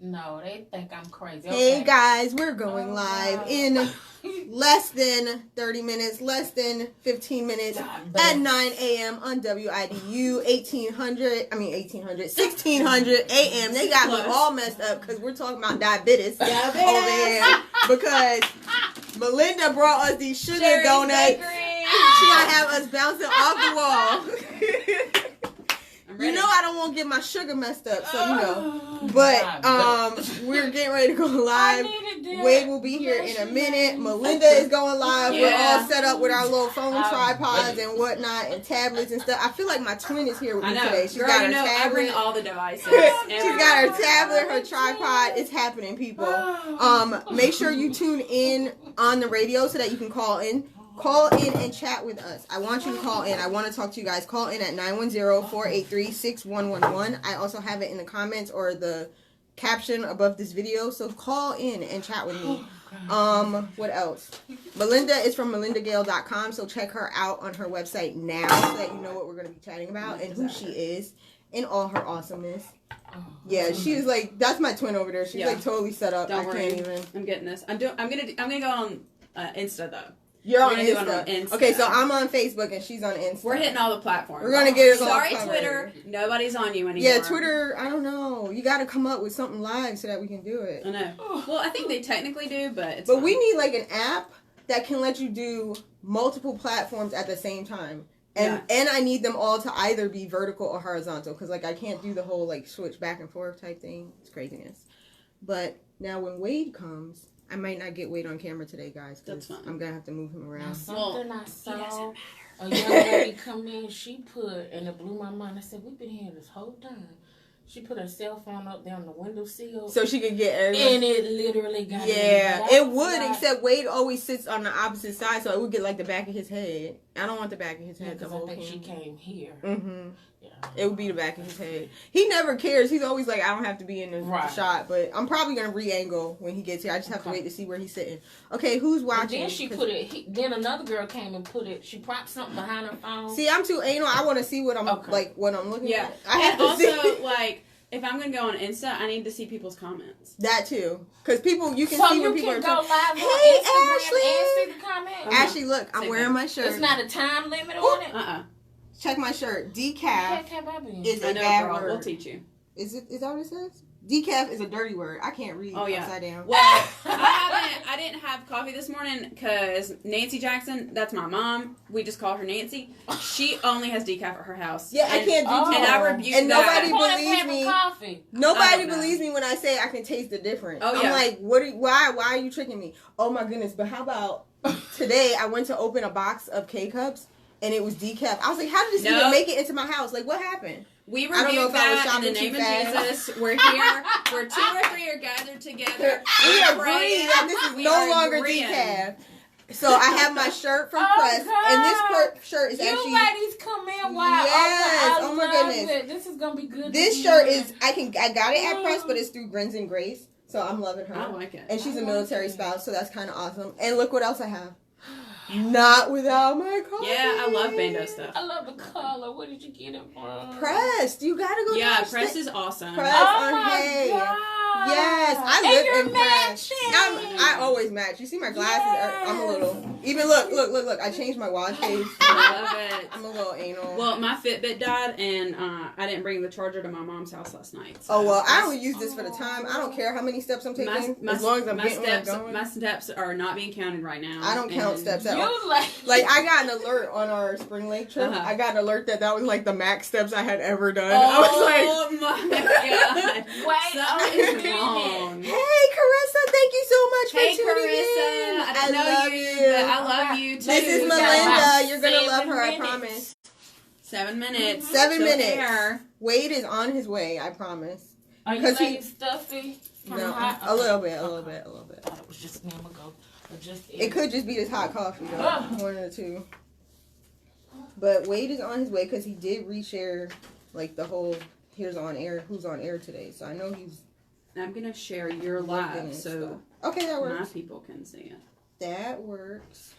No, they think I'm crazy. Hey guys, we're going live in less than 30 minutes, less than 15 minutes at 9 a.m. on WIDU 1600 AM. They got me all messed up because we're talking about diabetes over here because Melinda brought us these sugar donuts. She gonna have us bouncing off the wall. You know I don't want to get my sugar messed up, so you know. But we're getting ready to go live. Wade will be here in a minute. Melinda is going live. Yeah. We're all set up with our little phone tripods and whatnot and tablets and stuff. I feel like my twin is here with me today. She's got her tablet. I bring all the devices. She's got her tablet, her tripod. It's happening, people. Make sure you tune in on the radio so that you can call in. Call in and chat with us. I want you to call in. I want to talk to you guys. Call in at 910-483-6111. I also have it in the comments or the caption above this video. So call in and chat with me. What else? Melinda is from melindagale.com. So check her out on her website now so that you know what we're going to be chatting about and who she is in all her awesomeness. Yeah, she's like, that's my twin over there. She's like totally set up. Don't worry. Can't even. I'm getting this. I'm gonna go on Insta though. You're on Insta. Okay, so I'm on Facebook and she's on Insta. We're hitting all the platforms. We're gonna get it. Sorry, Twitter. Nobody's on you anymore. Yeah, Twitter. I don't know. You got to come up with something live so that we can do it. I know. Well, I think they technically do, but it's we need like an app that can let you do multiple platforms at the same time, and I need them all to either be vertical or horizontal because like I can't do the whole like switch back and forth type thing. It's craziness. But now when Wade comes. I might not get Wade on camera today, guys. That's fine. I'm going to have to move him around. Now, something I saw a young lady come in, she put, and it blew my mind. I said, we've been here this whole time. She put her cell phone up there on the windowsill. So she could get everything. And it literally got it would, except Wade always sits on the opposite side, so it would get like the back of his head. I don't want the back of his head. Because I think she came here. Mm-hmm. Yeah. It would be the back of his head. He never cares. He's always like, I don't have to be in the shot, but I'm probably going to re-angle when he gets here. I just have to wait to see where he's sitting. Okay, who's watching? And then she put it, then another girl came and put it, she propped something behind her phone. See, I'm too anal. I want to see what I'm, like, what I'm looking at. I have to see. Like, if I'm going to go on Insta, I need to see people's comments. That too. Because people, you can so see where people are talking. Hey, Ashley! And see the comments? Ashley, look, I'm wearing my shirt. It's not a time limit on it? Check my shirt. Decaf is a bad word. We'll teach you. Is that what it says? Decaf is a dirty word. I can't read upside down. Well, I didn't have coffee this morning because Nancy Jackson, that's my mom. We just call her Nancy. She only has decaf at her house. Yeah, I can't do decaf. And I rebuke and that. Nobody believes me. Nobody believes me when I say I can taste the difference. Oh, yeah. I'm like, why are you tricking me? Oh my goodness, but how about today I went to open a box of K-Cups and it was decaf. I was like, how did this even make it into my house? Like, what happened? We rebuke that in the name of Jesus. We're here. We're 2 or 3 are gathered together. We agree that this is no longer decaf. So I have my shirt from Press, and this shirt is actually. You ladies come in while oh my goodness, this is gonna be good. This shirt is I got it at Press, but it's through Grins and Grace, so I'm loving her. I like it, and she's a military spouse, so that's kind of awesome. And look what else I have. Not without my coffee. Yeah, I love Bando stuff. I love the color. Where did you get it from? Pressed. You gotta go. Yeah, Press is awesome. Press on Hay. Yes, I live in Press. I always match. You see my glasses? I'm a little. Even look. I changed my watch face. I love it. I'm a little anal. Well, my Fitbit died, and I didn't bring the charger to my mom's house last night. So. Oh well, I only use this for the time. I don't care how many steps I'm taking, as long as I'm getting where I'm going. My steps are not being counted right now. I don't count steps at all. Like I got an alert on our Spring Lake trip. I got an alert that was like the max steps I had ever done. I was like, oh my god, something is wrong. Hey Carissa, thank you so much for tuning Carissa. in. I love you, but I love you too. This is Melinda. You're gonna love her, I promise. 7 minutes. 7 minutes. Wade is on his way, I promise. Are you getting stuffy? No, a little bit. I thought it was just a name ago. It could just be this hot coffee, though. One of the two. But Wade is on his way because he did reshare, like, the whole who's on air today. So I know he's. I'm going to share your live so okay, that works. My people can see it. That works.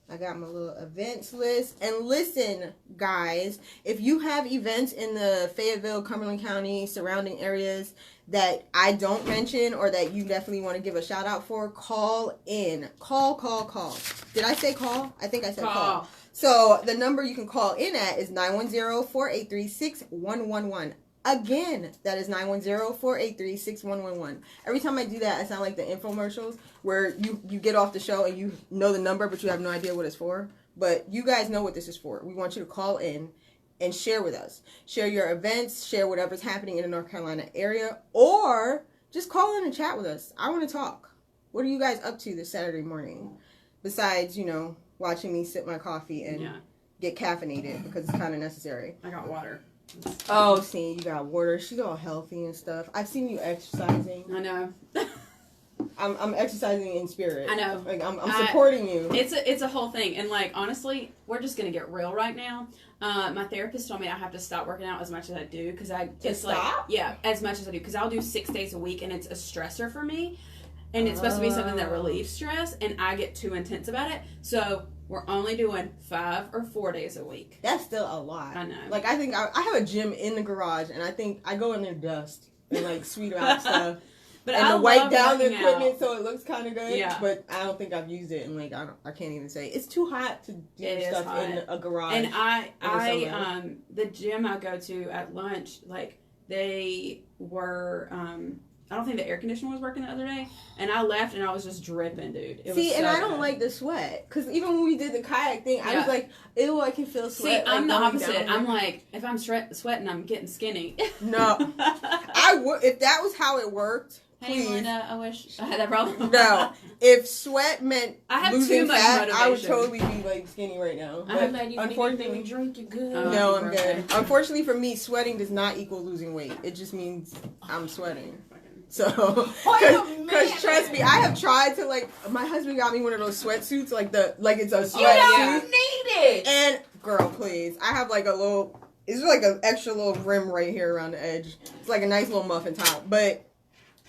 I got my little events list. And listen, guys, if you have events in the Fayetteville, Cumberland County, surrounding areas that I don't mention or that you definitely want to give a shout out for, call in. Call. Did I say call? I think I said call. So the number you can call in at is 910-483-6111. Again, that is 910-483-6111. Every time I do that, I sound like the infomercials where you get off the show and you know the number, but you have no idea what it's for. But you guys know what this is for. We want you to call in and share with us. Share your events, share whatever's happening in the North Carolina area, or just call in and chat with us. I want to talk. What are you guys up to this Saturday morning? Besides, watching me sip my coffee and get caffeinated because it's kind of necessary. I got water. Oh, see, you got water. She's all healthy and stuff. I've seen you exercising. I know. I'm exercising in spirit. I know. Like I'm supporting you. It's a whole thing, and like honestly, we're just gonna get real right now. My therapist told me I have to stop working out as much as I do because as much as I do because I'll do 6 days a week, and it's a stressor for me, and it's supposed to be something that relieves stress, and I get too intense about it, so. We're only doing 5 or 4 days a week. That's still a lot. I know. Like, I think I have a gym in the garage, and I think I go in there dust and, like, sweep out stuff. But and I to wipe down the equipment out. So it looks kind of good. Yeah. But I don't think I've used it, and, like, I can't even say. It's too hot to do stuff in a garage. And the gym I go to at lunch, like, they were, I don't think the air conditioner was working the other day, and I left and I was just dripping, dude. I don't like the sweat, because even when we did the kayak thing, I was like, ew, I can feel sweat. See, I'm the opposite. I'm like, if I'm sweating, I'm getting skinny. No, I would if that was how it worked. Hey, please. Melinda, I wish I had that problem. No, if sweat meant I have losing too much fat, motivation. I would totally be like skinny right now. I'm glad you unfortunately, drink, you're good. No, I'm good. Unfortunately for me, sweating does not equal losing weight. It just means I'm sweating. So, because trust me, I have tried to my husband got me one of those sweatsuits, it's a sweatsuit. You don't need it. And girl, please, I have it's like an extra little rim right here around the edge. It's like a nice little muffin top. But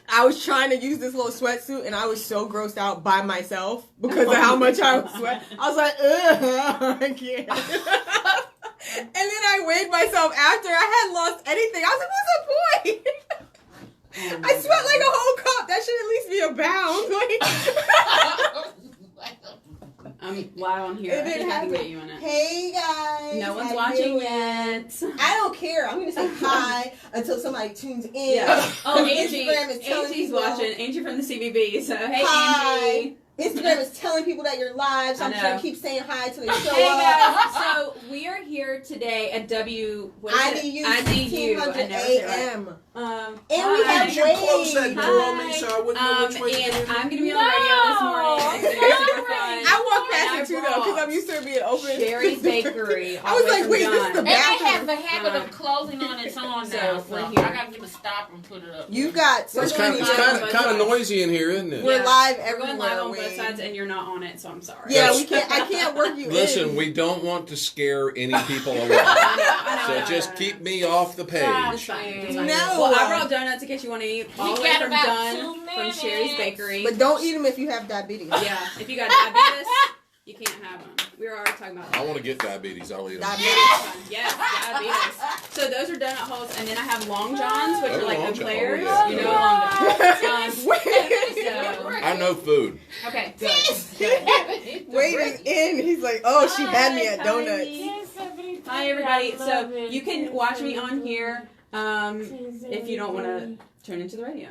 I was trying to use this little sweatsuit, and I was so grossed out by myself because of how much I was sweating. I was like, ugh, I can't. And then I weighed myself after I hadn't lost anything. I was like, what's the point? I sweat like a whole cup. That should at least be a pound. I'm live on here. It didn't happen. Get you in it. Hey guys. No one's watching yet. I don't care. I'm gonna say hi until somebody tunes in. Yeah. Oh, Angie. Instagram is telling Angie's people, watching. Angie from the CBB. So hey, hi. Angie. Instagram is telling people that you're live, so I'm just gonna keep saying hi till they show Hey up. guys, so we are here today at WIDU1600AM. And we have you close that door on me so I wouldn't know which way and to I'm gonna be on the radio this morning. It's gonna be super fun. I walked past it too though, because I'm used to it being open. Sherry's Bakery. I was like, wait, this is the And bathroom. I have the habit of closing on its own now, so I gotta give a stop and put it up. You got. It's kind of noisy in here, isn't it? We're live We're everywhere. going live on both sides, and you're not on it, so I'm sorry. Yeah, we can't. I can't work you. Listen, we don't want to scare any people away. So just keep me off the page. It's fine. It's fine. No. Well, I brought donuts to get you want to eat. All the way from from Sherry's Bakery. But don't eat them if you have diabetes. Yeah, if you got diabetes, you can't have them. We were already talking about that. I want to get diabetes. I'll eat them. Yes, diabetes. So those are donut holes, and then I have Long Johns, which are like Long the John. players. Oh, yeah. You know Long Johns. So, I know food. okay, good. Waiting in. He's like, oh, she had me at donuts. Hi, everybody. So you can watch me on here if you don't want to turn into the radio.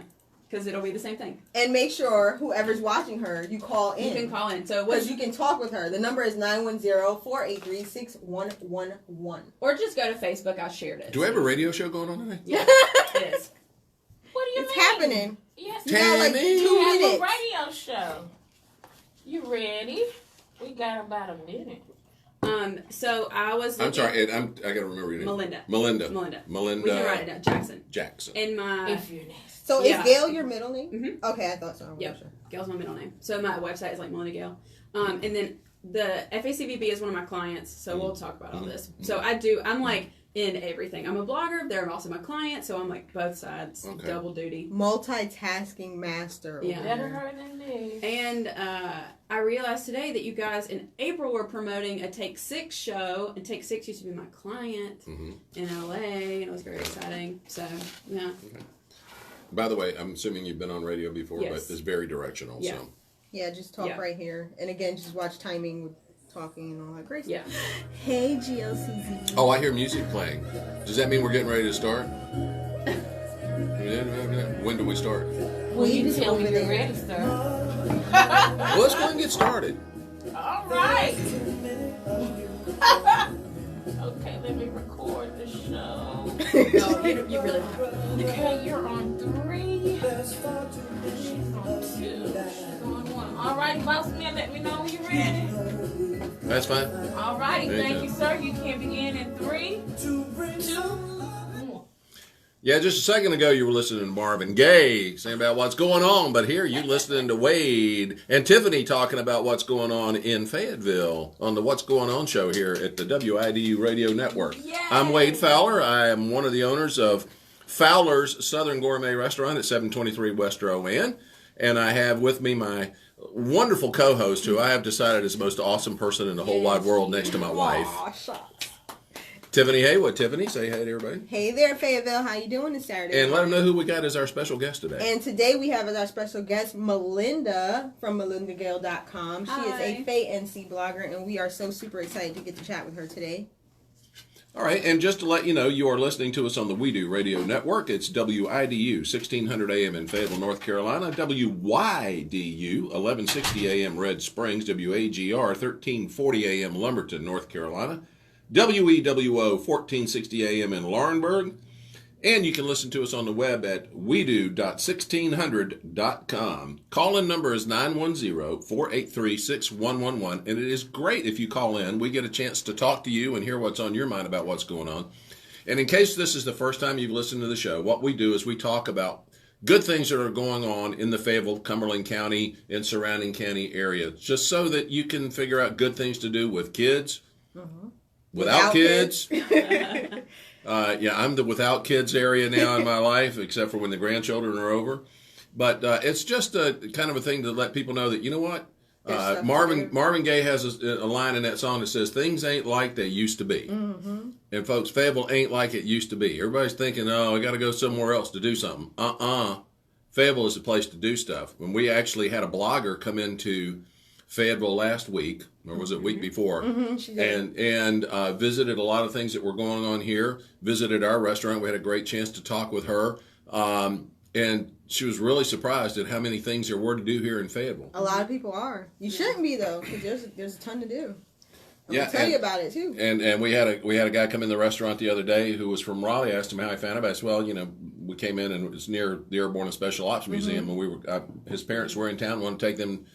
Because it'll be the same thing. And make sure whoever's watching her, you call in. You can call in. So because you can talk with her. The number is 910-483-6111. Or just go to Facebook. I shared it. Do we have a radio show going on today? Yeah, it is. What do you It's mean? happening. Yes, You got like 2 we have minutes. a radio show. You ready? We got about a minute. So I was. I'm sorry. I got to remember your name. Melinda. Melinda. We can write it down. Jackson. In my. If you're nasty. So Yeah. is Gail your middle name? Mm-hmm. Okay, I thought so. Yep. Sure. Gail's my middle name. So my website is like Melinda Gail. And then the FACVB is one of my clients, so we'll talk about all this. So I'm like in everything. I'm a blogger. They're also my client, so I'm like both sides, double duty. Multitasking master. Yeah. Better her than me. And I realized today that you guys in April were promoting a Take 6 show, and Take 6 used to be my client in LA, and it was very exciting. So, yeah. Okay. By the way, I'm assuming you've been on radio before, Yes. but it's very directional. Yeah. So. Yeah, just talk right here. And again, just watch timing with talking and all that great stuff. Yeah. Hey, GLCZ. Oh, I hear music playing. Does that mean we're getting ready to start? When do we start? Well, you tell me you're ready, sir. Well, let's go and get started. All right. Okay, let me record the show. Oh, you really have. Okay, you're on 3. She's on 2. She's on 1. All right, boss man, let me know when you're ready. That's fine. All righty, thank you, sir. You can begin in 3, 2, 1. Yeah, just a second ago you were listening to Marvin Gaye saying about what's going on, but here you're listening to Wade and Tiffany talking about what's going on in Fayetteville on the What's Going On show here at the WIDU Radio Network. Yay! I'm Wade Fowler. I am one of the owners of Fowler's Southern Gourmet Restaurant at 723 West Rowan, and I have with me my wonderful co-host who I have decided is the most awesome person in the whole wide world next to my wife. Aw, shucks. Tiffany Haywood. Tiffany, say hey to everybody. Hey there, Fayetteville. How you doing this Saturday? And let them know who we got as our special guest today. And today we have as our special guest Melinda from melindagale.com. She is a Faye NC blogger, and we are so super excited to get to chat with her today. All right, and just to let you know, you are listening to us on the WIDU Radio Network. It's WIDU 1600 AM in Fayetteville, North Carolina, WYDU 1160 AM Red Springs, WAGR 1340 AM Lumberton, North Carolina, WEWO 1460 AM in Laurinburg, and you can listen to us on the web at WIDU1600.com. Call-in number is 910-483-6111, and it is great if you call in. We get a chance to talk to you and hear what's on your mind about what's going on. And in case this is the first time you've listened to the show, what we do is we talk about good things that are going on in the Fayetteville, Cumberland County, and surrounding county area, just so that you can figure out good things to do with kids, without kids. Yeah, I'm the without kids area now in my life, except for when the grandchildren are over. But it's just a kind of a thing to let people know that, you know what? Marvin Gaye has a line in that song that says, things ain't like they used to be. Mm-hmm. And folks, Fayetteville ain't like it used to be. Everybody's thinking, oh, I got to go somewhere else to do something. Fayetteville is the place to do stuff. When we actually had a blogger come into Fayetteville last week, or was it week before, and visited a lot of things that were going on here, visited our restaurant. We had a great chance to talk with her, and she was really surprised at how many things there were to do here in Fayetteville. A lot of people are. You shouldn't be, though, because there's a ton to do. I'll tell you about it, too. And we had a guy come in the restaurant the other day who was from Raleigh. I asked him how he found it. I said, well, we came in, and it was near the Airborne and Special Ops Museum, and his parents were in town, wanted to take them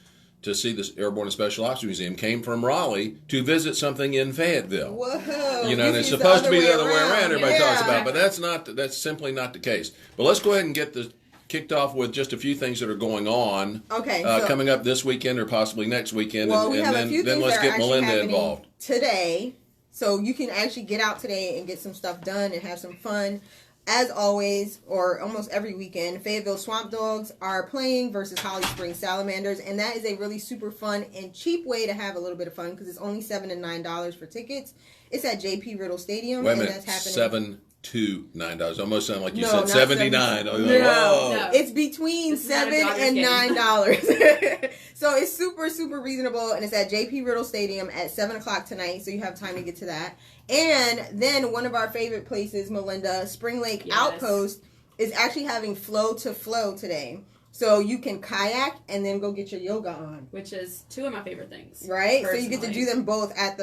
to see this Airborne and Special Ops Museum, came from Raleigh to visit something in Fayetteville. Whoa! And it's supposed to be the other way around. Everybody talks about, but that's simply not the case. But let's go ahead and get this kicked off with just a few things that are going on. Okay. Coming up this weekend or possibly next weekend, well, and then let's get Melinda involved today. So you can actually get out today and get some stuff done and have some fun. As always, or almost every weekend, Fayetteville Swamp Dogs are playing versus Holly Springs Salamanders, and that is a really super fun and cheap way to have a little bit of fun because it's only $7 and $9 for tickets. It's at J.P. Riddle Stadium. Wait a minute, that's happening. $7 to $9. Almost sound like you said 79. No, it's between $7 and $9. So it's super, super reasonable, and it's at J.P. Riddle Stadium at 7 o'clock tonight, so you have time to get to that. And then one of our favorite places, Melinda, Spring Lake Outpost, is actually having flow to flow today. So you can kayak and then go get your yoga on. Which is two of my favorite things. Right? Personally. So you get to do them both at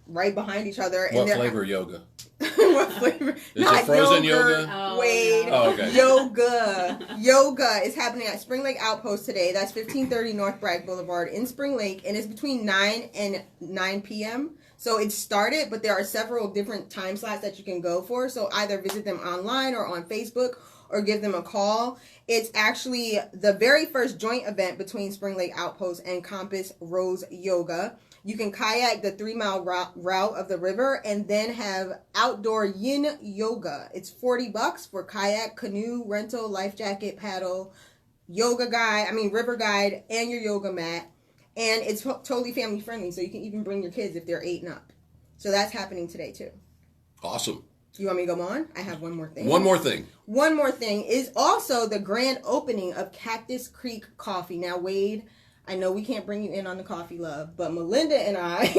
right behind each other. What flavor yoga? What flavor? Is it frozen yoga? Wade. Oh, okay. Yoga is happening at Spring Lake Outpost today. That's 1530 North Bragg Boulevard in Spring Lake, and it's between 9 and 9 p.m. So it started, but there are several different time slots that you can go for. So either visit them online or on Facebook or give them a call. It's actually the very first joint event between Spring Lake Outpost and Compass Rose Yoga. You can kayak the 3-mile route of the river and then have outdoor yin yoga. It's $40 for kayak, canoe, rental, life jacket, paddle, river guide, and your yoga mat. And it's totally family friendly, so you can even bring your kids if they're 8 and up. So that's happening today too. Awesome. You want me to go on? I have one more thing. One more thing is also the grand opening of Cactus Creek Coffee. Now, Wade, I know we can't bring you in on the coffee love, but Melinda and I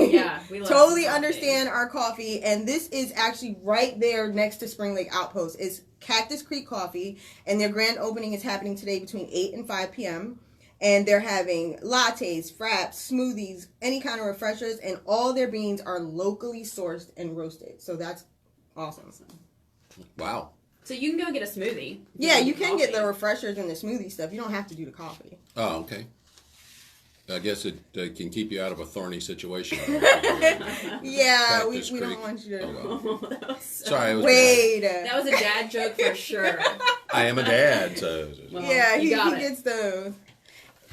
we love totally understand our coffee. And this is actually right there next to Spring Lake Outpost. It's Cactus Creek Coffee, and their grand opening is happening today between 8 and 5 p.m. And they're having lattes, fraps, smoothies, any kind of refreshers, and all their beans are locally sourced and roasted. So that's awesome. Wow. So you can go get a smoothie. Yeah, you can get the refreshers and the smoothie stuff. You don't have to do the coffee. Oh, okay. I guess it can keep you out of a thorny situation. Yeah, we don't want you to. Oh, well. So Sorry, it was Wade. that was a dad joke for sure. I am a dad, so. Well, yeah, he got it. gets those.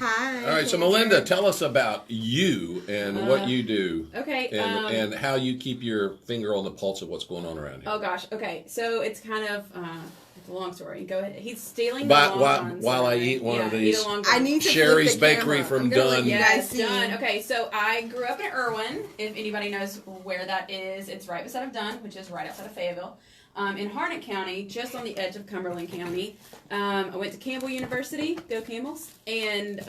Hi. All right, so Melinda, tell us about you and what you do. Okay. And how you keep your finger on the pulse of what's going on around here. Oh gosh. Okay. So it's kind of it's a long story. Go ahead. He's stealing. But the while I eat one of these, I need to Sherry's flip the Bakery camera. from I'm gonna let Dunn. you guys see. Dunn. Okay, so I grew up in Irwin. If anybody knows where that is, it's right beside of Dunn, which is right outside of Fayetteville. In Harnett County, just on the edge of Cumberland County. I went to Campbell University, go Camels, and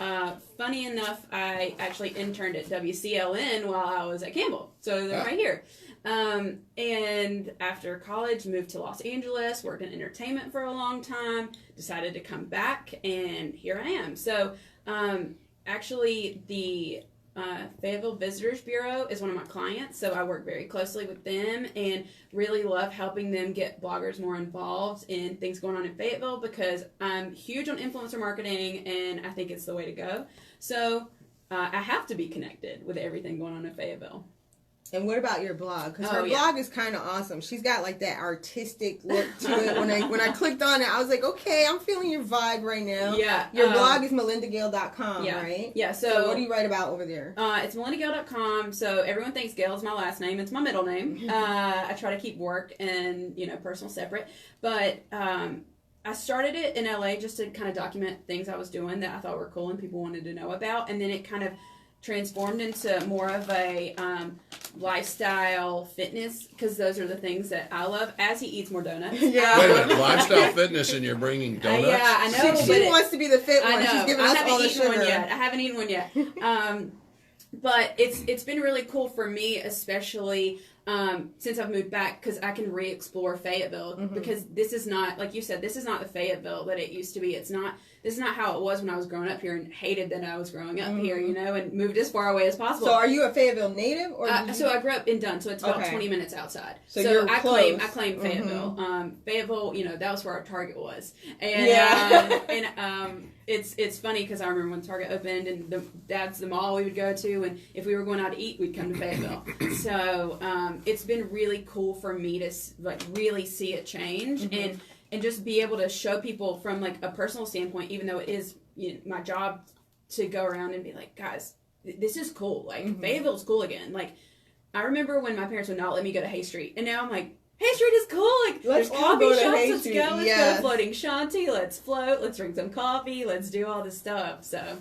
funny enough, I actually interned at WCLN while I was at Campbell, so they're right here. And after college, moved to Los Angeles, worked in entertainment for a long time, decided to come back, and here I am. So actually, the Fayetteville Visitors Bureau is one of my clients, so I work very closely with them and really love helping them get bloggers more involved in things going on in Fayetteville because I'm huge on influencer marketing and I think it's the way to go. So I have to be connected with everything going on in Fayetteville. And what about your blog? Because her blog is kind of awesome. She's got like that artistic look to it. When I clicked on it, I was like, okay, I'm feeling your vibe right now. Yeah. Your blog is melindagale.com, right? Yeah. So what do you write about over there? It's melindagale.com. So everyone thinks Gale is my last name. It's my middle name. I try to keep work and personal separate. But I started it in LA just to kind of document things I was doing that I thought were cool and people wanted to know about. And then it kind of transformed into more of a lifestyle fitness because those are the things that I love as he eats more donuts. Yeah. Wait a minute, lifestyle fitness and you're bringing donuts? Yeah, I know. She wants to be the fit one. I know. She's giving us all the sugar. I haven't eaten one yet. But it's been really cool for me, especially since I've moved back, because I can re-explore Fayetteville. Because this is not, like you said, this is not the Fayetteville that it used to be. This is not how it was when I was growing up here and hated that I was growing up here, and moved as far away as possible. So are you a Fayetteville native? Or so I grew up in Dunn, so it's about 20 minutes outside. So you're I close. claim Fayetteville. Fayetteville, that was where our Target was. And it's funny because I remember when Target opened and that's the mall we would go to, and if we were going out to eat, we'd come to Fayetteville. So it's been really cool for me to really see it change and just be able to show people from like a personal standpoint, even though it is my job to go around and be like, guys, this is cool. Like Fayetteville's cool again. Like I remember when my parents would not let me go to Hay Street, and now I'm like, Hay Street is cool. Like let's there's coffee shops. Let's Street. go. Let's go floating shanty. Let's float. Let's drink some coffee. Let's do all this stuff. So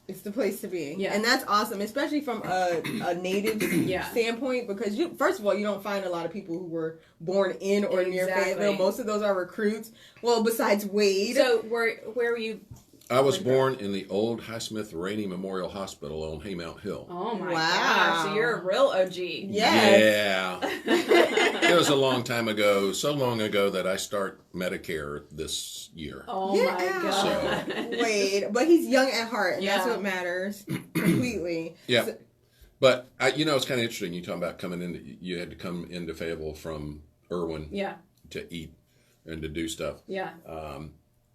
it's the place to be. Yeah. And that's awesome, especially from a native standpoint, because first of all, you don't find a lot of people who were born in or near Fayetteville. Most of those are recruits. Well, besides Wade. So where were you? I was born in the old Highsmith Rainey Memorial Hospital on Haymount Hill. Oh my gosh, so you're a real OG. Yes. Yeah. It was a long time ago, so long ago that I start Medicare this year. Oh my god. So, Wade, but he's young at heart, and that's what matters completely. Yeah. So, but it's kind of interesting. You talking about you had to come into Fayetteville from Irwin to eat and to do stuff. Yeah.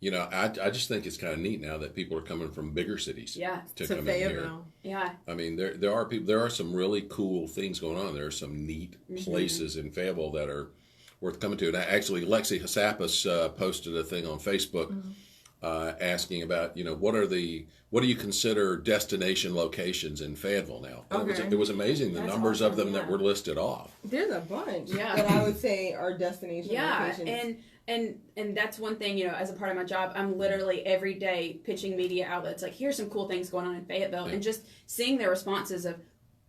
I just think it's kind of neat now that people are coming from bigger cities to come Fayetteville. in here. Yeah. I mean, there are people. There are some really cool things going on. There are some neat places in Fayetteville that are worth coming to. And actually, Lexi Hassapis posted a thing on Facebook asking about, what do you consider destination locations in Fayetteville now? Okay. It was amazing the numbers of them that were listed off. There's a bunch that I would say are destination locations. And that's one thing, as a part of my job, I'm literally every day pitching media outlets, like, here's some cool things going on in Fayetteville, and just seeing their responses of,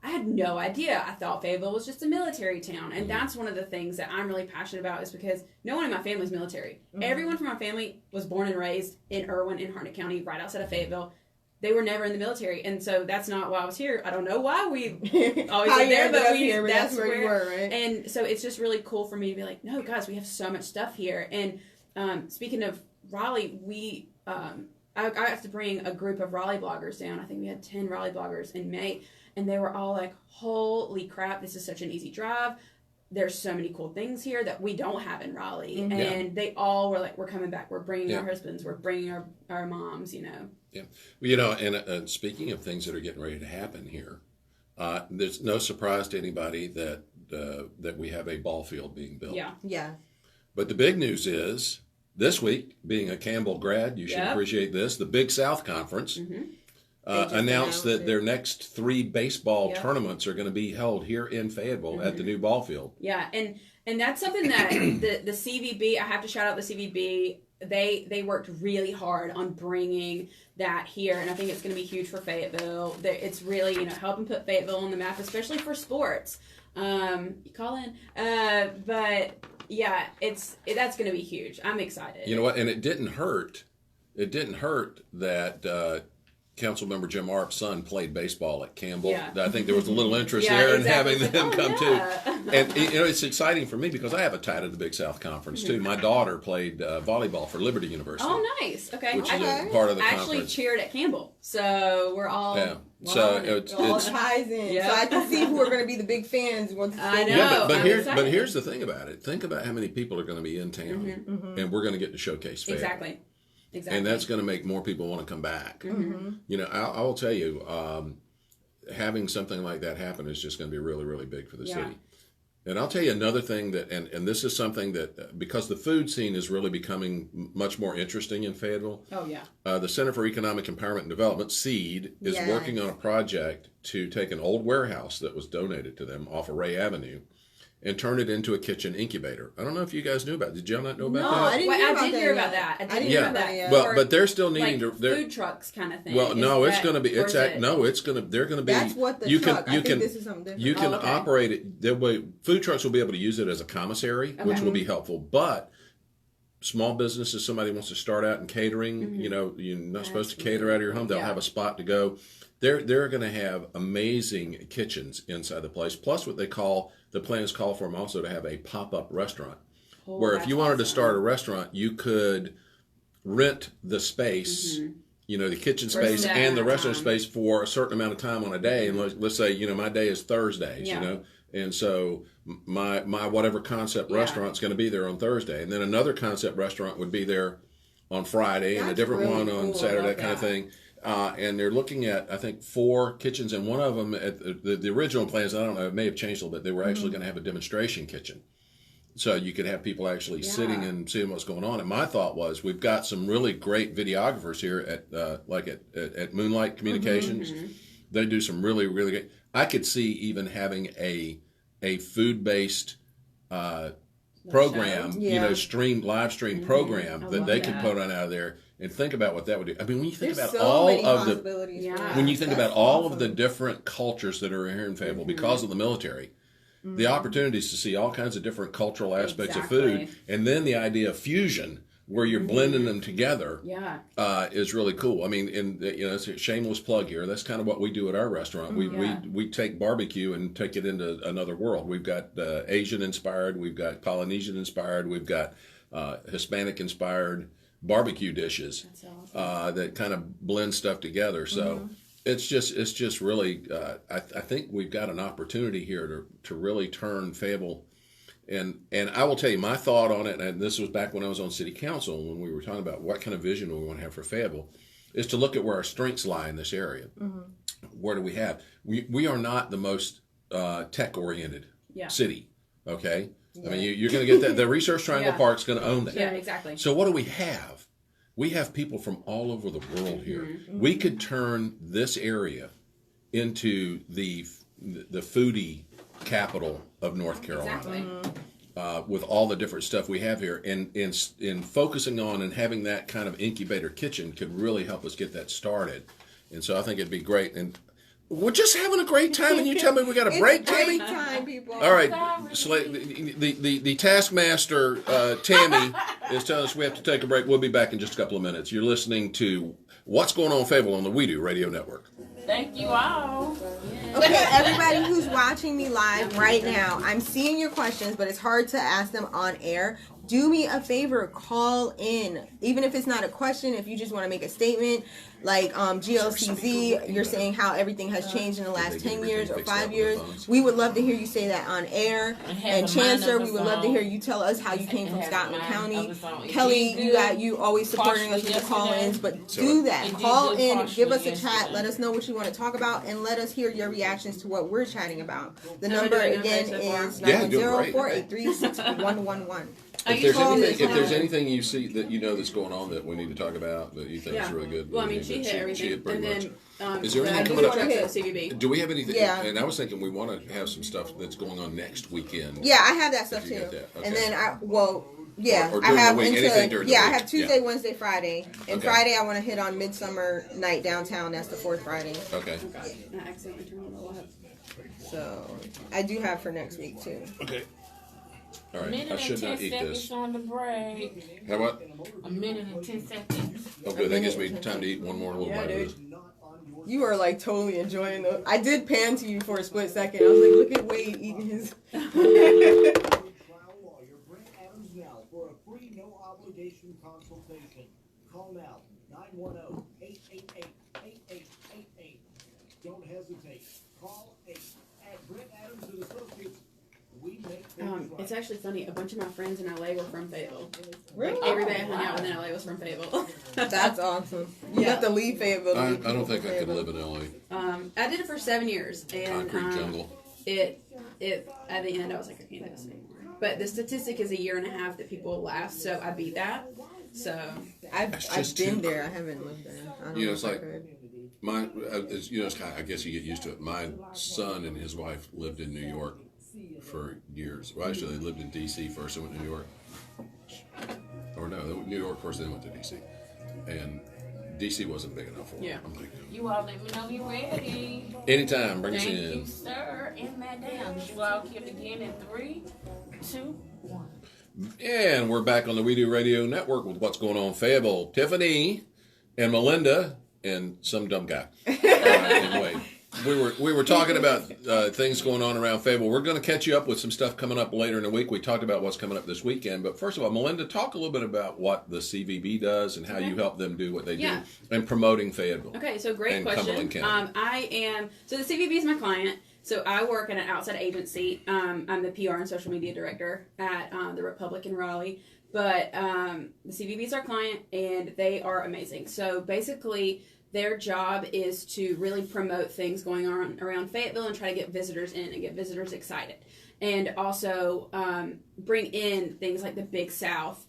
I had no idea. I thought Fayetteville was just a military town. And that's one of the things that I'm really passionate about, is because no one in my family is military. Everyone from my family was born and raised in Irwin, in Harnett County, right outside of Fayetteville. They were never in the military. And so that's not why I was here. I don't know why we always were there, but that's where you were, right? And so it's just really cool for me to be like, no, guys, we have so much stuff here. And speaking of Raleigh, I have to bring a group of Raleigh bloggers down. I think we had 10 Raleigh bloggers in May. And they were all like, holy crap, this is such an easy drive. There's so many cool things here that we don't have in Raleigh. And they all were like, we're coming back. We're bringing our husbands. We're bringing our moms, Yeah. Well, and speaking of things that are getting ready to happen here, there's no surprise to anybody that we have a ball field being built. Yeah. But the big news is, this week, being a Campbell grad, you should appreciate this, the Big South Conference announced that their next 3 baseball tournaments are going to be held here in Fayetteville at the new ball field. Yeah, and that's something that the CVB, I have to shout out the CVB, they worked really hard on bringing that here, and I think it's going to be huge for Fayetteville. It's really, helping put Fayetteville on the map, especially for sports. You call in. But yeah, that's going to be huge. I'm excited. You know what? And it didn't hurt that Councilmember Jim Arp's son played baseball at Campbell. Yeah. I think there was a little interest there in having them come too. And it's exciting for me because I have a tie to the Big South Conference too. My daughter played volleyball for Liberty University. Oh, nice. Okay. Which is a part of the I conference. actually cheered at Campbell, so we're all So it all ties in. So I can see who are going to be the big fans. I know. Yeah, but here's the thing about it. Think about how many people are going to be in town, and we're going to get to showcase Fayetteville. Exactly. And that's going to make more people want to come back. I will tell you, having something like that happen is just going to be really, really big for the city. And I'll tell you another thing and this is something that, because the food scene is really becoming much more interesting in Fayetteville. Oh, yeah. The Center for Economic Empowerment and Development, SEED, is working on a project to take an old warehouse that was donated to them off of Ray Avenue and turn it into a kitchen incubator. I don't know if you guys knew about it. Did y'all not know about that? No, I didn't hear about that. I didn't hear about that. But they're still needing to food trucks kind of thing. Well, no, it's going to be. They're going to be. That's what the truck. I think this is something different. You can operate it. Food trucks will be able to use it as a commissary, which will be helpful. But small businesses, somebody wants to start out in catering. You're not supposed to cater out of your home. They'll have a spot to go. They're going to have amazing kitchens inside the place. Plus, what the plans call for them also to have a pop-up restaurant, where if you wanted to start a restaurant, you could rent the space, the kitchen space and the restaurant space for a certain amount of time on a day. And let's say, my day is Thursdays, and so my whatever concept restaurant's going to be there on Thursday, and then another concept restaurant would be there on Friday, and a different one on Saturday, that kind of thing. And they're looking at, I think, 4 kitchens, and one of them, at the original plans, I don't know, it may have changed a little bit, they were actually going to have a demonstration kitchen. So you could have people actually sitting and seeing what's going on. And my thought was, we've got some really great videographers here at Moonlight Communications. They do some really, really great. I could see even having a food-based program, live stream program that they could put on out of there. And think about what that would do. I mean, when you think about all of the different cultures that are here in Fayetteville because of the military, the opportunities to see all kinds of different cultural aspects of food, and then the idea of fusion, where you're blending them together, is really cool. I mean, it's a shameless plug here. That's kind of what we do at our restaurant. We take barbecue and take it into another world. We've got Asian inspired, we've got Polynesian inspired, we've got Hispanic inspired barbecue dishes that kind of blend stuff together. So it's just really I think we've got an opportunity here to really turn Fayetteville. And I will tell you my thought on it, and this was back when I was on city council when we were talking about what kind of vision we want to have for Fayetteville, is to look at where our strengths lie in this area. Where do we have? We are not the most tech oriented city. Okay. I mean, you're going to get that. The Research Triangle Park's going to own that. Yeah, exactly. So what do we have? we have people from all over the world here. We could turn this area into the foodie capital of North Carolina. Exactly. With all the different stuff we have here, and in focusing on and having that kind of incubator kitchen could really help us get that started. And so I think it'd be great. And we're just having a great time, and you tell me we got a break, Tammy? Great time, people. All right, the taskmaster, Tammy, is telling us we have to take a break. We'll be back in just a couple of minutes. You're listening to What's Going On Fayetteville on the WIDU Radio Network. Thank you all. Okay, everybody who's watching me live right now, I'm seeing your questions, but it's hard to ask them on air. Do me a favor, call in. Even if it's not a question, if you just want to make a statement, like GLCZ, you're saying how everything has changed in the last 10 years or 5 years. We would love to hear you say that on air. And Chancellor, we would love to hear you tell us how you came from Scotland County. Kelly, you always supporting us with the call-ins, but do that. Call in, give us a chat, let us know what you want to talk about, and let us hear your reactions to what we're chatting about. The number again is 910-483-6111. If there's anything you see that you know that's going on that we need to talk about that you think is really good. Well, I mean, she hit everything. Pretty and much. Is there anything coming up? CVB. Do we have anything? Yeah. And I was thinking we want to have some stuff that's going on next weekend. Yeah, I have that stuff If you too. got that, okay. And then I Or I have the week, anything during the I week. have Tuesday, Yeah. Wednesday, Friday, and Okay. Friday I want to hit on Midsummer Night downtown. That's the fourth Friday. Okay. I accidentally turned on the light. So I do have for next week too. Okay. All A right. minute I and should 10 not eat seconds this. on the break. How what? A minute and 10 seconds. Oh, good. That gives me time to eat one more little bite of this. You are like totally enjoying those. I did pan to you for a split second. I was like, look at Wade eating his. Trial lawyer Brent Adams now for a free no obligation consultation. Call now 910-888-8888. Don't hesitate. Call 8 at Brent Adams and Associates. We make things right. It's actually funny. A bunch of my friends in LA were from Fayetteville. Really? Like, everybody I hung out with in LA was from Fayetteville. That's awesome. You have to leave Fayetteville. I don't think I could live in LA. I did it for 7 years, and Concrete jungle. it at the end I was like, I can't do this anymore. But the statistic is 1.5 years that people last, so I beat that. So I've just been too- there. I haven't lived there. I don't You know, know it's if I like- could. It's, it's kind of, I guess you get used to it. My son and his wife lived in New York for years. Well, actually, they lived in D.C. first and went to New York. Or no, New York first, then went to D.C. And D.C. wasn't big enough for them. Yeah. I'm like, You all let me know you're ready. anytime, bring us Thank in. you, sir. And madam. You all can begin in 3, 2, 1. And we're back on the WIDU Radio Network with What's Going On Fayetteville. Tiffany and Melinda and some dumb guy. Anyway, we were talking about things going on around Fayetteville. We're going to catch you up with some stuff coming up later in the week. We talked about what's coming up this weekend. But first of all, Melinda, talk a little bit about what the CVB does and how you help them do what they do in promoting Fayetteville. okay, so great And question. Cumberland County. So the CVB is my client. So I work at an outside agency. I'm the PR and social media director at the Republic in Raleigh. But the CVB is our client, and they are amazing. So basically, their job is to really promote things going on around Fayetteville and try to get visitors in and get visitors excited. And also bring in things like the Big South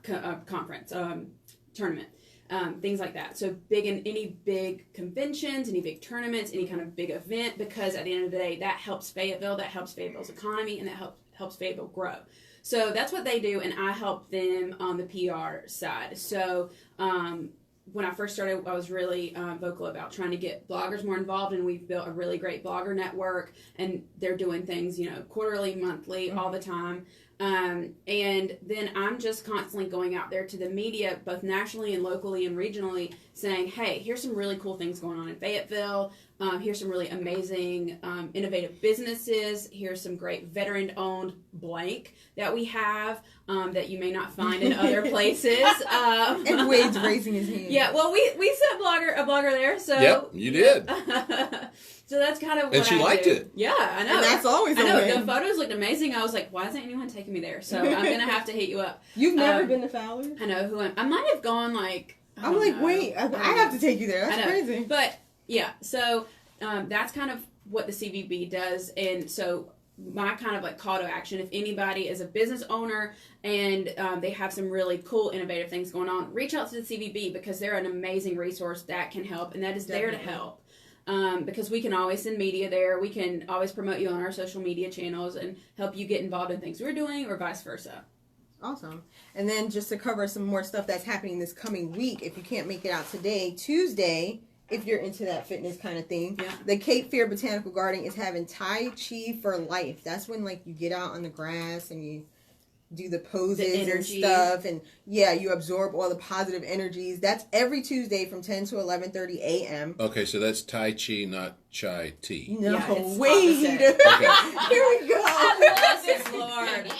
conference, tournament. Things like that. So big in any big conventions, any big tournaments, any kind of big event, because at the end of the day, that helps Fayetteville, that helps Fayetteville's economy, and that helps Fayetteville grow. So that's what they do, and I help them on the PR side. So when I first started, I was really vocal about trying to get bloggers more involved, and we've built a really great blogger network, and they're doing things, quarterly, monthly, all the time. And then I'm just constantly going out there to the media, both nationally and locally and regionally, saying, hey, here's some really cool things going on in Fayetteville. Here's some really amazing, innovative businesses. Here's some great veteran-owned blank that we have that you may not find in other places. And Wade's raising his hand. Yeah, well, we sent a blogger there, so. Yep, you did. So that's kind of what And she liked do. it. Yeah, I know. And that's always I a know. win. The photos looked amazing. I was like, why isn't anyone taking me there? So I'm going to have to hit you up. You've never been to Fowler? I know who I might have gone like. I'm like, wait, I have to take you there. That's I know. crazy. But yeah, so that's kind of what the CVB does. And so my kind of like call to action. If anybody is a business owner and they have some really cool, innovative things going on, reach out to the CVB because they're an amazing resource that can help, and that is there to help. Because we can always send media there. We can always promote you on our social media channels and help you get involved in things we're doing or vice versa. Awesome. And then just to cover some more stuff that's happening this coming week, if you can't make it out today, Tuesday, if you're into that fitness kind of thing, the Cape Fear Botanical Garden is having Tai Chi for Life. That's when, like, you get out on the grass and you do the poses and stuff, and you absorb all the positive energies. That's every Tuesday from 10 to 11:30 a.m. Okay, so that's Tai Chi, not chai tea. No, wait. Okay. Here we go. Bless his Lord.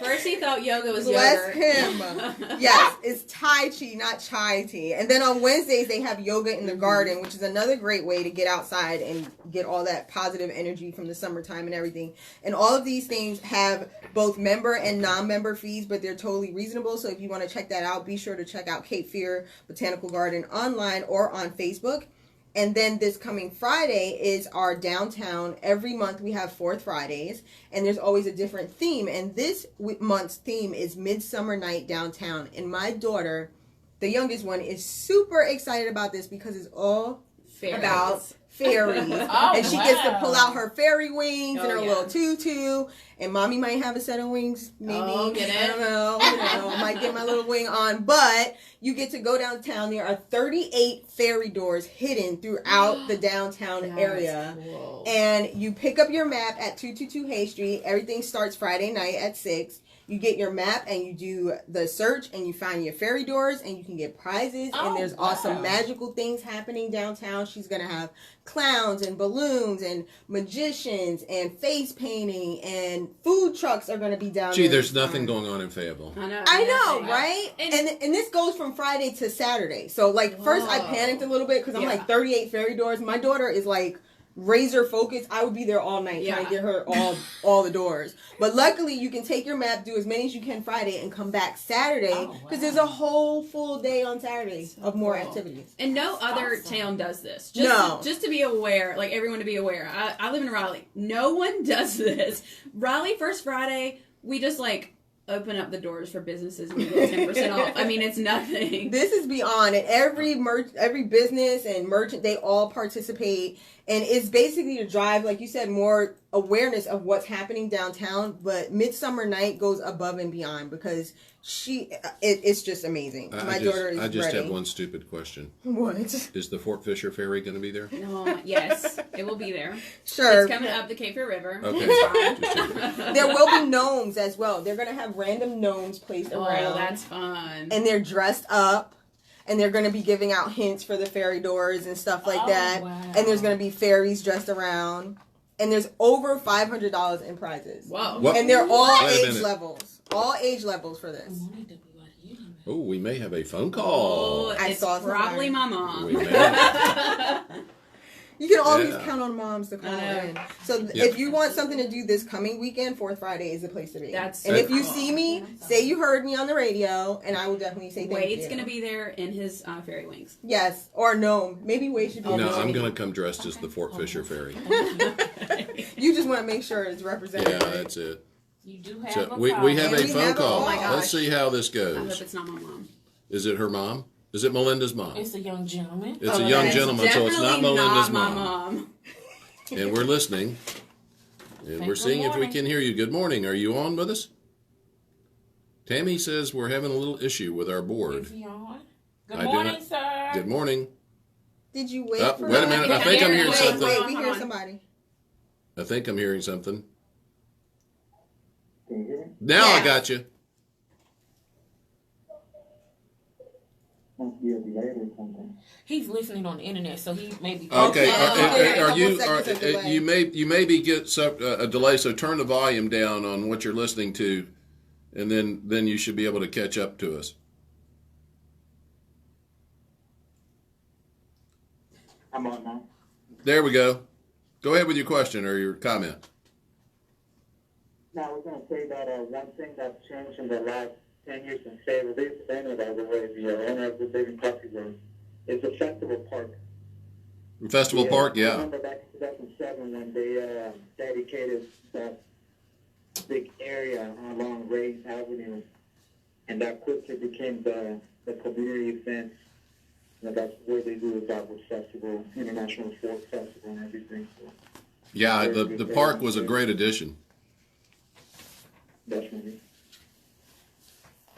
First he thought yoga was Bless yogurt. him. Yes, it's Tai Chi, not chai tea. And then on Wednesdays, they have yoga in the garden, which is another great way to get outside and get all that positive energy from the summertime and everything. And all of these things have both member and non-member fees, but they're totally reasonable. So if you want to check that out, be sure to check out Cape Fear Botanical Garden online or on Facebook. And then this coming Friday is our downtown. Every month we have 4th Fridays, and there's always a different theme. And this month's theme is Midsummer Night Downtown. And my daughter, the youngest one, is super excited about this because it's all about fairies. And she gets to pull out her fairy wings and her little tutu. And mommy might have a set of wings, maybe. Oh, get it? I don't know. Might get my little wing on. But you get to go downtown. There are 38 fairy doors hidden throughout the downtown area. Cool. And you pick up your map at 222 Hay Street. Everything starts Friday night at 6. You get your map and you do the search and you find your fairy doors and you can get prizes. And there's awesome magical things happening downtown. She's going to have clowns and balloons and magicians and face painting, and food trucks are going to be down there. Gee, there's nothing going on in Fayetteville. I know, right? And this goes from Friday to Saturday. So, like, first I panicked a little bit because I'm like 38 fairy doors. My daughter is like razor focused. I would be there all night trying to get her all the doors. But luckily, you can take your map, do as many as you can Friday, and come back Saturday because there's a whole full day on Saturday of more activities. And no other town does this. Just to be aware, like everyone to be aware. I live in Raleigh. No one does this. Raleigh First Friday, we just like open up the doors for businesses and get 10% off. I mean, it's nothing. This is beyond, and every business and merchant, they all participate, and it's basically to drive, like you said, more awareness of what's happening downtown. But Midsummer Night goes above and beyond because it's just amazing. My daughter is I just ready. have one stupid question. What? Is the Fort Fisher Ferry going to be there? No, yes, it will be there. Sure. It's coming up the Cape Fear River. Okay. There will be gnomes as well. They're going to have random gnomes placed around. Oh, that's fun. And they're dressed up. And they're going to be giving out hints for the fairy doors and stuff like that. Wow. And there's going to be fairies dressed around. And there's over $500 in prizes. Whoa. What? And they're all Wait a age minute. levels. All age levels for this. Oh, we may have a phone call. Oh, I it's saw probably somebody. my mom. We may. You can always Yeah. count on moms to call I know. in. So if you want something to do this coming weekend, 4th Friday is the place to be. And if you see me, say you heard me on the radio, and I will definitely say thank you. Wade's going to be there in his fairy wings. Yes, or gnome. Maybe Wade should be No, a I'm gnome. going to come dressed as the Fort Fisher Ferry. You just want to make sure it's represented. Yeah, right? that's it. You do have So a we have And a we phone have a- call. oh my gosh. Let's see how this I hope goes. it's not my mom. Is it her mom? Is it Melinda's mom? It's a young gentleman. It's a young It's gentleman, so it's not Definitely Melinda's not my mom. And we're listening. And we're seeing if we can hear you. Good morning. Are you on with us? Tammy says we're having a little issue with our board. Is he on? Good I do morning, not- sir. Good morning. Did you wait for Wait a minute. I think I'm hearing something. Wait, we Hold hear on. somebody. I think I'm hearing something. Can you hear me? Now I Yeah. got you. Must be a delay or something. He's listening on the internet, so he may be. Okay. Okay. Are you? Couple seconds of delay. You maybe get a delay. So turn the volume down on what you're listening to, and then you should be able to catch up to us. I'm on now. There we go. Go ahead with your question or your comment. Now, I was going to say that one thing that's changed in the last 10 years since Fayetteville, this owner, by the way, the owner of the Big and Coffee Room, is the Festival Park. Festival Park, I yeah. remember back in 2007 when they dedicated that big area along Ray's Avenue, and that quickly became the community event. And that's where they do the Dogwood Festival, International Folk Festival, and everything. So, Yeah, the park was a great addition. definitely.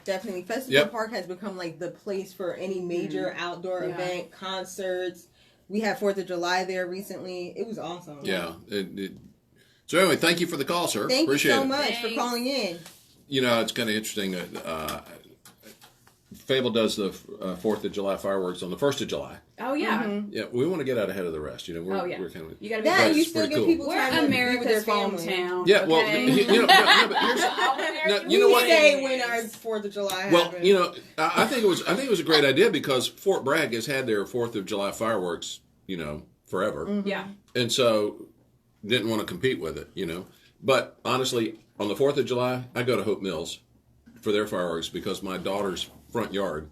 Definitely. Festival Yep. Park has become like the place for any major outdoor Yeah. event, concerts. We had 4th of July there recently. It was awesome. Yeah. So anyway, thank you for the call, sir. Thank Appreciate you so it. much for Thanks. calling in. You know, it's kind of interesting. Fayetteville does the 4th of July fireworks on the 1st of July. Oh yeah. Mm-hmm. Yeah, we want to get out ahead of the rest. You know, we're kind of... You gotta be. That Right, and you it's still pretty give cool. people We're time to be with their America's family. hometown. Yeah, well, okay? you know, but here's... No, you know we what? say when our 4th of July Well, happens. you know, I think it was a great idea because Fort Bragg has had their 4th of July fireworks, you know, forever. Mm-hmm. Yeah. And so didn't want to compete with it, you know. But honestly, on the 4th of July, I go to Hope Mills for their fireworks because my daughter's front yard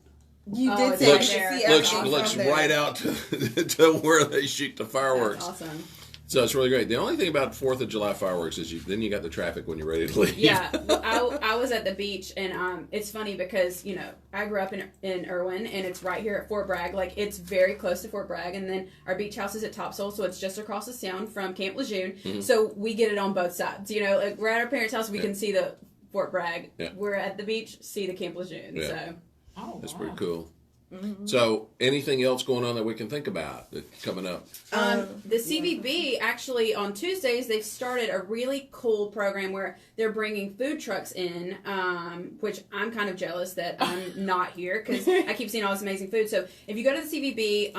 You Oh, did it's say right you there. could see looks everything looks from there. right out to where they shoot the fireworks. That's awesome. So it's really great. The only thing about 4th of July fireworks is then you got the traffic when you're ready to leave. Yeah, I was at the beach, and it's funny because, you know, I grew up in Irwin, and it's right here at Fort Bragg. Like, it's very close to Fort Bragg, and then our beach house is at Topsail, so it's just across the sound from Camp Lejeune. Mm-hmm. So we get it on both sides. You know, like, we're at our parents' house, we can see the Fort Bragg. Yeah. We're at the beach, see the Camp Lejeune. Yeah. So Oh, That's wow. pretty cool. Mm-hmm. So anything else going on that we can think about that's coming up? The CVB actually on Tuesdays they've started a really cool program where they're bringing food trucks in, which I'm kind of jealous that I'm not here because I keep seeing all this amazing food. So if you go to the CVB,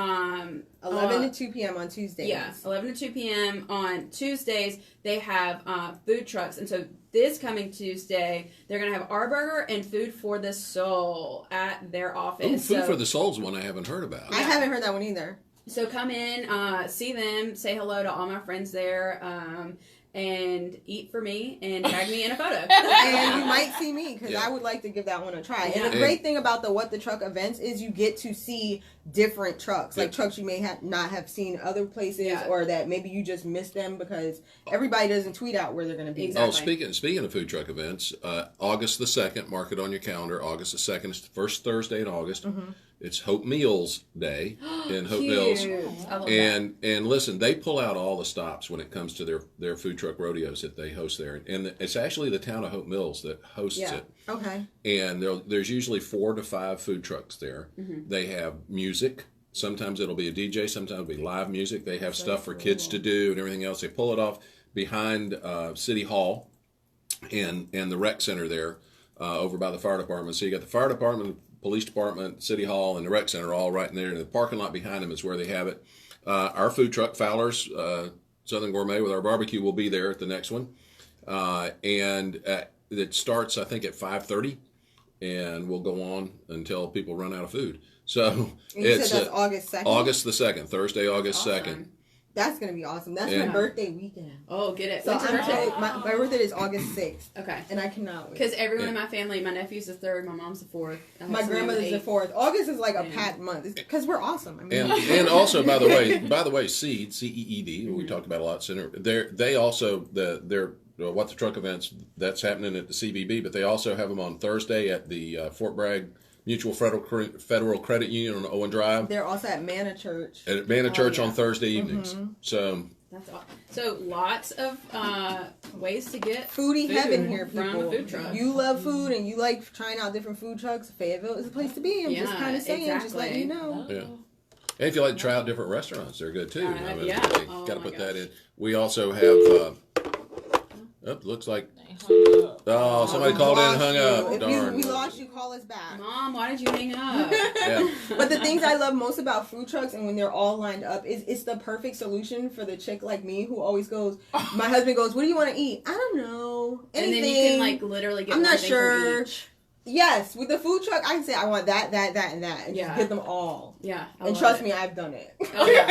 11 to 2 p.m. on Tuesdays. yeah, 11 to 2 p.m. on Tuesdays they have food trucks, and so this coming Tuesday they're gonna have our burger and food for the soul at their office. Ooh, Food So- for the Soul's one I haven't heard about. I haven't heard that one either. So come in, see them, say hello to all my friends there, and eat for me and tag me in a photo. And you might see me because Yeah. I would like to give that one a try. Yeah. And the great thing about the What the Truck events is you get to see different trucks, like trucks you may not have seen other places, Yeah. or that maybe you just missed them because everybody doesn't tweet out where they're going to be. Exactly. Oh, speaking of food truck events, August the 2nd, mark it on your calendar. August the 2nd is the first Thursday in August. Mm-hmm. It's Hope Meals Day in Hope Mills. Cute. I love that. And listen, they pull out all the stops when it comes to their food truck rodeos that they host there. And it's actually the town of Hope Mills that hosts Yeah. it. Okay. And there's usually 4 to 5 food trucks there. Mm-hmm. They have music. Sometimes it'll be a DJ. Sometimes it'll be live music. They have stuff for kids to do and everything else. They pull it off behind City Hall and the rec center there over by the fire department. So you got the fire department, police department, City Hall, and the rec center all right in there. And the parking lot behind them is where they have it. Our food truck, Fowler's Southern Gourmet with our barbecue, will be there at the next one. And it starts, I think, at 5:30 and will go on until people run out of food. So And you it's said that's August 2nd? August the 2nd, Thursday, August Awesome. 2nd. That's going to be awesome. That's Yeah. my birthday weekend. Oh, get it. So When's your I'm birthday? totally, my birthday is August 6th, Okay. and I cannot wait. Because everyone in my family, my nephew's the 3rd, my mom's the 4th. I have My somebody grandmother's with the 8. 4th. August is like a Yeah. packed month because we're awesome. I mean, And also, by the way, Seed, CEED, we talked about a lot sooner. They also their What the Truck events that's happening at the CVB, but they also have them on Thursday at the Fort Bragg Mutual Federal Credit Union on Owen Drive. they're also at Manna Church. At Manna Church yeah. on Thursday evenings. So That's awesome. So lots of ways to get Foodie food heaven here, from people. a food truck. You love food and you like trying out different food trucks. Fayetteville is a place to be. I'm just Yeah, kind of saying, just exactly. letting you know. yeah. And if you like to try out different restaurants, they're good too. Yeah. They Oh, got to my put that gosh. in. We also have. Looks like somebody called in and hung up. If Darn. we lost you, call us back. Mom, why did you hang up? Yeah. But the things I love most about food trucks and when they're all lined up is it's the perfect solution for the chick like me who always goes, my husband goes, what do you want to eat? I don't know. And Anything. then you can like literally get I'm one not thing sure. from each. Yes, with the food truck, I can say I want that, and that, and Yeah. just get them all. Yeah. I And love trust it. me, I've done it. Oh, yeah.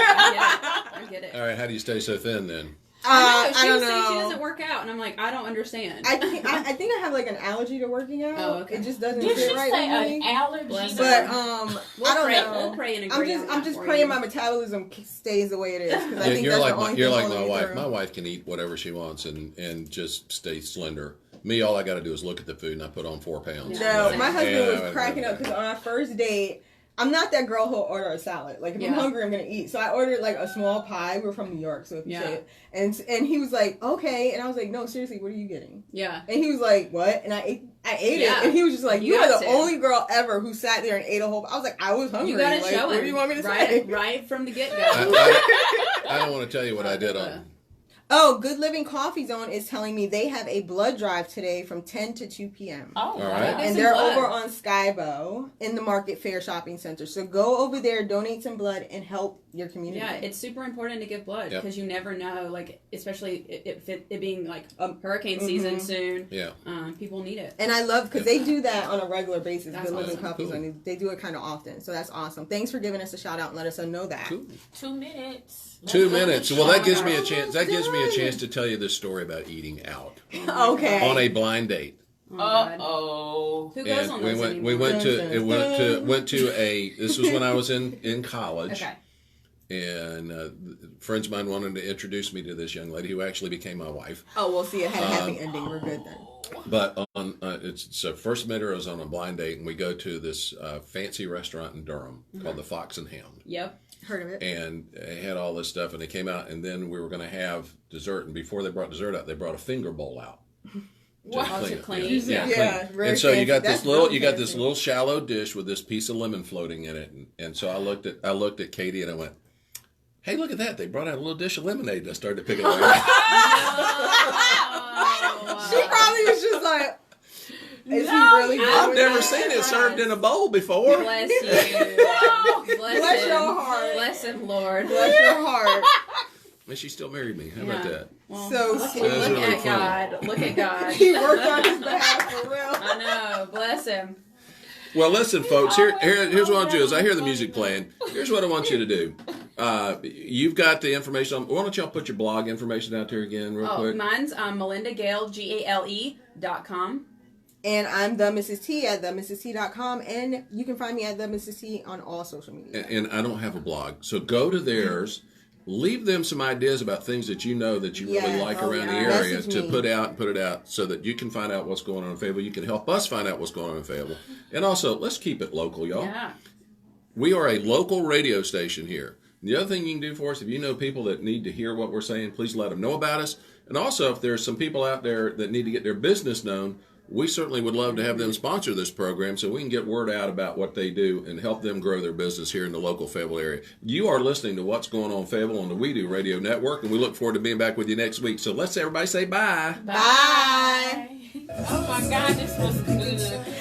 I get it. All right, how do you stay so thin then? I know. She I was don't saying she know. doesn't work out, and I'm like, I don't understand. I think I have like an allergy to working out. Oh, okay. It just doesn't Did fit she right say with an me. allergy? Bless her. But We'll I don't pray, know. We'll pray and agree on I'm that just for praying you. my metabolism stays the way it is because I Yeah, think you're that's like the only you're thing like my holding me wife. through. My wife can eat whatever she wants and just stay slender. Me, all I got to do is look at the food and I put on 4 pounds. No, my husband was Yeah, cracking up because on our first date, I'm not that girl who'll order a salad. Like, if I'm hungry, I'm going to eat. So I ordered, like, a small pie. We're from New York, so if you say it. And he was like, okay. And I was like, no, seriously, what are you getting? Yeah. And he was like, what? And I ate it. And he was just like, you are the only girl ever who sat there and ate a whole pie. I was like, I was hungry. You got to like, show him. What do you want me to say? Right from the get-go. I don't want to tell you what I did on... Oh, Good Living Coffee Zone is telling me they have a blood drive today from 10 to 2 p.m. Oh, all right. And they're over on Skybo in the Market Fair Shopping Center. So go over there, donate some blood, and help your community. Yeah, it's super important to give blood because you never know, like, especially it being, like, a hurricane season soon. Yeah. People need it. And I love, because they do that on a regular basis. Good Living Coffee Zone. They do it kind of often. So that's awesome. Thanks for giving us a shout out and let us know that. Cool. 2 minutes. 2 minutes. Well, that gives me a chance. That gives me a chance to tell you this story about eating out. Okay. On a blind date. Uh-oh. Who goes on those anymore? We went to a. This was when I was in college. Okay. And friends of mine wanted to introduce me to this young lady who actually became my wife. Oh, we'll see. It had a happy ending. We're good then. But on so first met her, I was on a blind date, and we go to this fancy restaurant in Durham called the Fox and Hound. Yep. Heard of it. And they had all this stuff, and they came out, and then we were going to have dessert, and before they brought dessert out, they brought a finger bowl out. To clean. Yeah. And so you got this little shallow dish with this piece of lemon floating in it, and so I looked at Katie and I went, "Hey, look at that! They brought out a little dish of lemonade." And I started to pick it up. She probably was just like, "Is he really?" I've never seen it served in a bowl before. Bless you. Bless your heart. Bless him, Lord. Bless your heart. And she still married me. How about that? Well, so look sweet. at God. Look at God. He worked on his behalf for real. I know. Bless him. Well, listen, folks. Here's what I want you to do. As I hear the music playing, here's what I want you to do. You've got the information. Why don't y'all put your blog information out there again real quick? Mine's MelindaGale.com. And I'm TheMrsTee at TheMrsTee.com. And you can find me at TheMrsTee on all social media. And I don't have a blog. So go to theirs. Leave them some ideas about things that you know that you really like around the area to put it out so that you can find out what's going on in Fayetteville. You can help us find out what's going on in Fayetteville. And also, let's keep it local, y'all. Yeah. We are a local radio station here. The other thing you can do for us, if you know people that need to hear what we're saying, please let them know about us. And also, if there's some people out there that need to get their business known, we certainly would love to have them sponsor this program so we can get word out about what they do and help them grow their business here in the local Fayetteville area. You are listening to What's Going On Fayetteville on the WIDU Radio Network, and we look forward to being back with you next week. So let's everybody say bye. Bye. Oh, my God, this was good.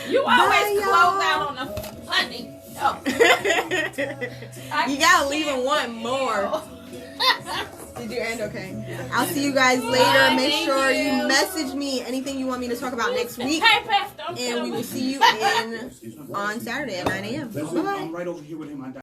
You always close out on a funny note. You got to leave and want more. Did you end okay? I'll see you guys later. Make sure you message me anything you want me to talk about next week. And we will see you on Saturday at 9 a.m. Bye-bye. I'm right over here with him.